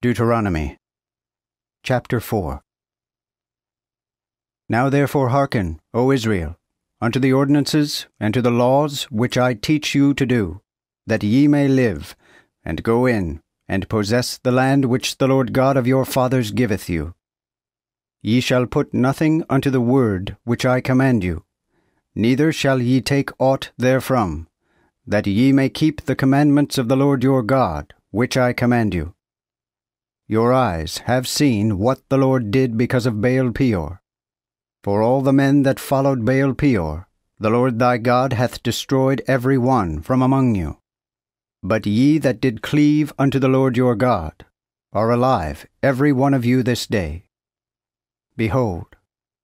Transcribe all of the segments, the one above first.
Deuteronomy chapter 4. Now therefore hearken, O Israel, unto the ordinances and to the laws which I teach you to do, that ye may live, and go in, and possess the land which the Lord God of your fathers giveth you. Ye shall put nothing unto the word which I command you, neither shall ye take aught therefrom, that ye may keep the commandments of the Lord your God, which I command you. Your eyes have seen what the Lord did because of Baal-peor. For all the men that followed Baal-peor, the Lord thy God hath destroyed every one from among you. But ye that did cleave unto the Lord your God are alive, every one of you this day. Behold,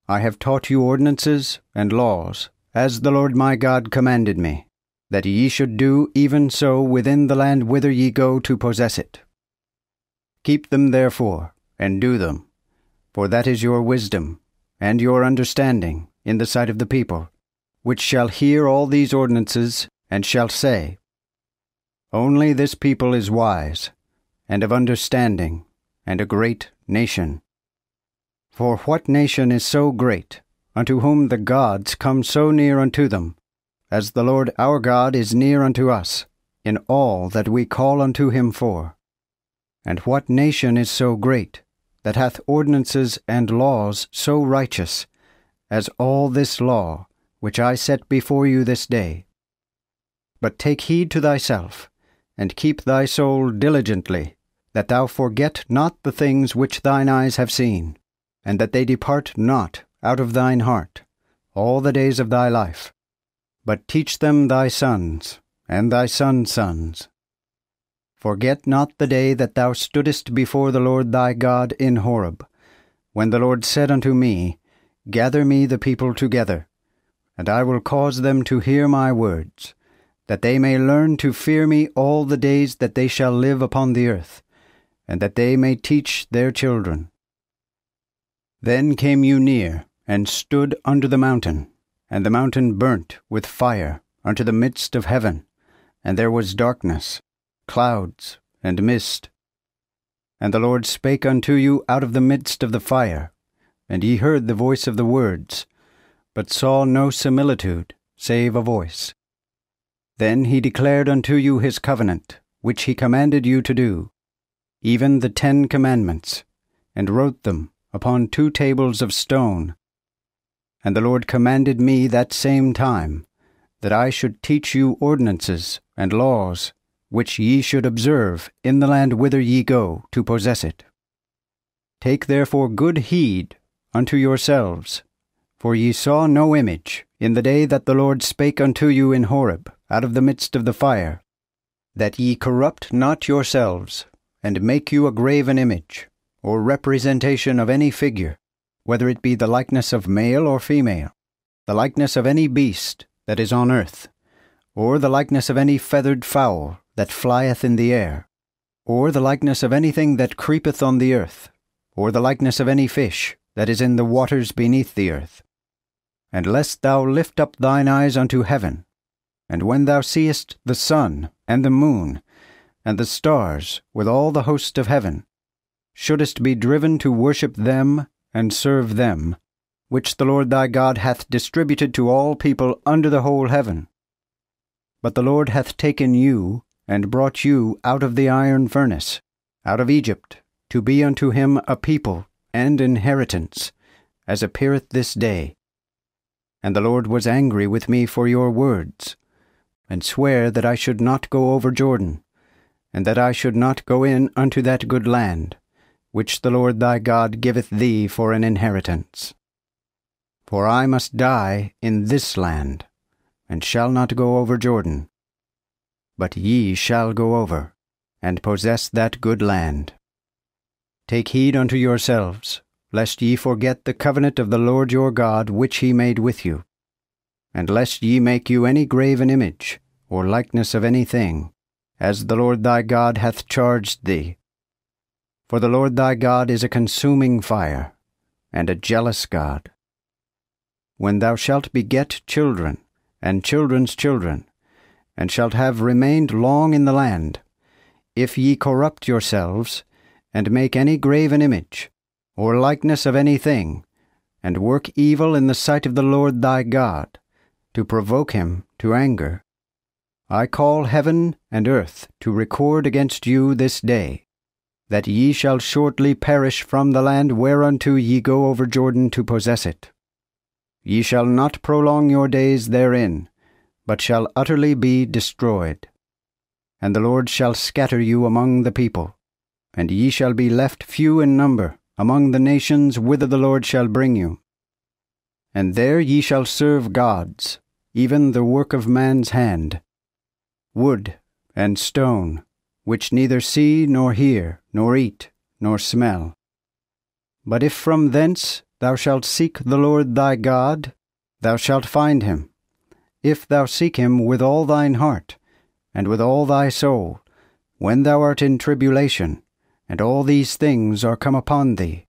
I have taught you ordinances and laws, as the Lord my God commanded me, that ye should do even so within the land whither ye go to possess it. Keep them therefore, and do them, for that is your wisdom, and your understanding in the sight of the people, which shall hear all these ordinances, and shall say, Only this people is wise, and of understanding, and a great nation. For what nation is so great, unto whom the gods come so near unto them, as the Lord our God is near unto us, in all that we call unto him for? And what nation is so great, that hath ordinances and laws so righteous, as all this law, which I set before you this day? But take heed to thyself, and keep thy soul diligently, that thou forget not the things which thine eyes have seen, and that they depart not out of thine heart, all the days of thy life, but teach them thy sons, and thy sons' sons. Forget not the day that thou stoodest before the Lord thy God in Horeb, when the Lord said unto me, Gather me the people together, and I will cause them to hear my words, that they may learn to fear me all the days that they shall live upon the earth, and that they may teach their children. Then came you near, and stood under the mountain, and the mountain burnt with fire unto the midst of heaven, and there was darkness, clouds, and mist. And the Lord spake unto you out of the midst of the fire, and ye heard the voice of the words, but saw no similitude, save a voice. Then he declared unto you his covenant, which he commanded you to do, even the 10 commandments, and wrote them upon 2 tables of stone. And the Lord commanded me that same time, that I should teach you ordinances and laws, which ye should observe in the land whither ye go to possess it. Take therefore good heed unto yourselves, for ye saw no image in the day that the Lord spake unto you in Horeb out of the midst of the fire, that ye corrupt not yourselves, and make you a graven image, or representation of any figure, whether it be the likeness of male or female, the likeness of any beast that is on earth, or the likeness of any feathered fowl that flieth in the air, or the likeness of anything that creepeth on the earth, or the likeness of any fish that is in the waters beneath the earth. And lest thou lift up thine eyes unto heaven, and when thou seest the sun, and the moon, and the stars, with all the host of heaven, shouldest be driven to worship them and serve them, which the Lord thy God hath distributed to all people under the whole heaven. But the Lord hath taken you, and brought you out of the iron furnace, out of Egypt, to be unto him a people and inheritance, as appeareth this day. And the Lord was angry with me for your words, and sware that I should not go over Jordan, and that I should not go in unto that good land, which the Lord thy God giveth thee for an inheritance. For I must die in this land, and shall not go over Jordan. But ye shall go over, and possess that good land. Take heed unto yourselves, lest ye forget the covenant of the Lord your God which he made with you, and lest ye make you any graven image, or likeness of any thing, as the Lord thy God hath charged thee. For the Lord thy God is a consuming fire, and a jealous God. When thou shalt beget children, and children's children, and shalt have remained long in the land, if ye corrupt yourselves, and make any graven image, or likeness of any thing, and work evil in the sight of the Lord thy God, to provoke him to anger, I call heaven and earth to record against you this day, that ye shall shortly perish from the land whereunto ye go over Jordan to possess it. Ye shall not prolong your days therein, but shall utterly be destroyed. And the Lord shall scatter you among the people, and ye shall be left few in number among the nations whither the Lord shall bring you. And there ye shall serve gods, even the work of man's hand, wood and stone, which neither see nor hear, nor eat, nor smell. But if from thence thou shalt seek the Lord thy God, thou shalt find him, if thou seek him with all thine heart, and with all thy soul, when thou art in tribulation, and all these things are come upon thee,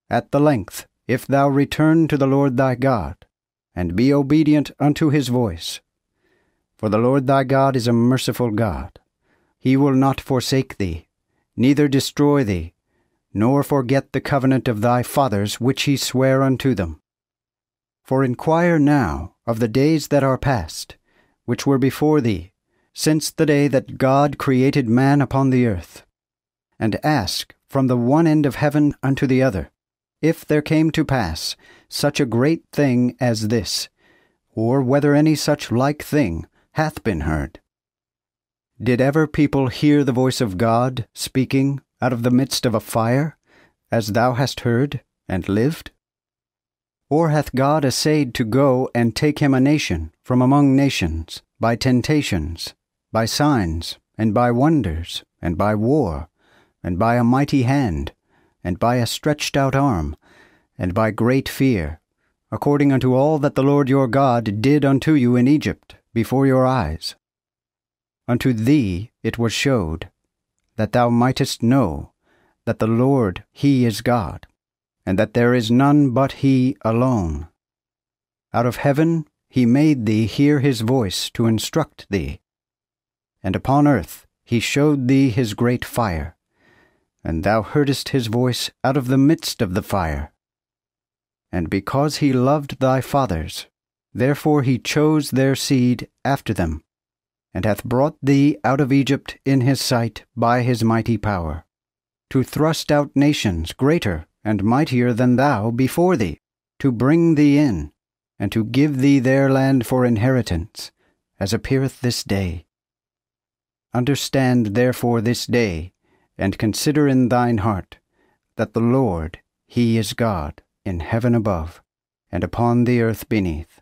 at the length, if thou return to the Lord thy God, and be obedient unto his voice. For the Lord thy God is a merciful God. He will not forsake thee, neither destroy thee, nor forget the covenant of thy fathers which he sware unto them. For inquire now of the days that are past, which were before thee, since the day that God created man upon the earth, and ask from the one end of heaven unto the other, if there came to pass such a great thing as this, or whether any such like thing hath been heard. Did ever people hear the voice of God speaking out of the midst of a fire, as thou hast heard, and lived? Or hath God essayed to go and take him a nation from among nations, by temptations, by signs, and by wonders, and by war, and by a mighty hand, and by a stretched out arm, and by great fear, according unto all that the Lord your God did unto you in Egypt, before your eyes? Unto thee it was showed, that thou mightest know that the Lord he is God, and that there is none but he alone. Out of heaven he made thee hear his voice to instruct thee, and upon earth he showed thee his great fire, and thou heardest his voice out of the midst of the fire. And because he loved thy fathers, therefore he chose their seed after them, and hath brought thee out of Egypt in his sight by his mighty power, to thrust out nations greater and mightier than thou before thee, to bring thee in, and to give thee their land for inheritance, as appeareth this day. Understand therefore this day, and consider in thine heart, that the Lord, he is God, in heaven above, and upon the earth beneath.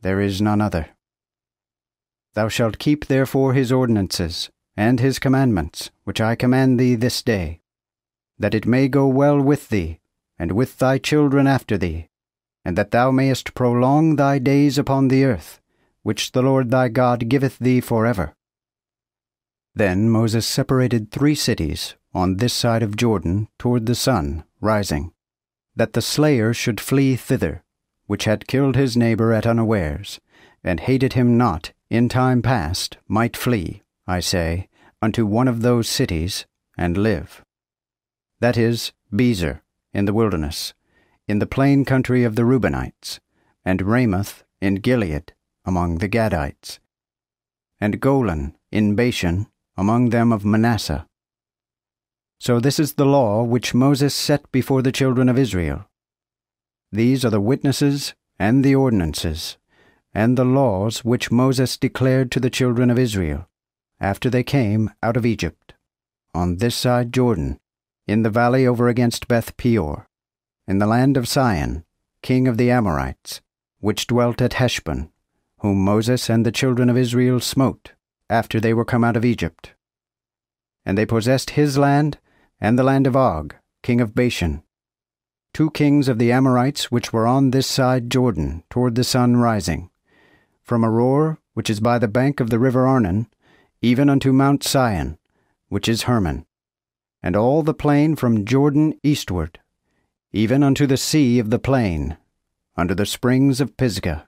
There is none other. Thou shalt keep therefore his ordinances, and his commandments, which I command thee this day, that it may go well with thee, and with thy children after thee, and that thou mayest prolong thy days upon the earth, which the Lord thy God giveth thee forever. Then Moses separated 3 cities on this side of Jordan toward the sun rising, that the slayer should flee thither, which had killed his neighbor at unawares, and hated him not in time past, might flee, I say, unto one of those cities, and live. That is, Bezer, in the wilderness, in the plain country of the Reubenites, and Ramoth in Gilead, among the Gadites, and Golan in Bashan, among them of Manasseh. So this is the law which Moses set before the children of Israel. These are the witnesses and the ordinances, and the laws which Moses declared to the children of Israel, after they came out of Egypt, on this side Jordan, in the valley over against Beth Peor, in the land of Sihon, king of the Amorites, which dwelt at Heshbon, whom Moses and the children of Israel smote, after they were come out of Egypt. And they possessed his land, and the land of Og, king of Bashan, 2 kings of the Amorites which were on this side Jordan, toward the sun rising, from Aroer, which is by the bank of the river Arnon, even unto Mount Sion, which is Hermon, and all the plain from Jordan eastward, even unto the sea of the plain, under the springs of Pisgah.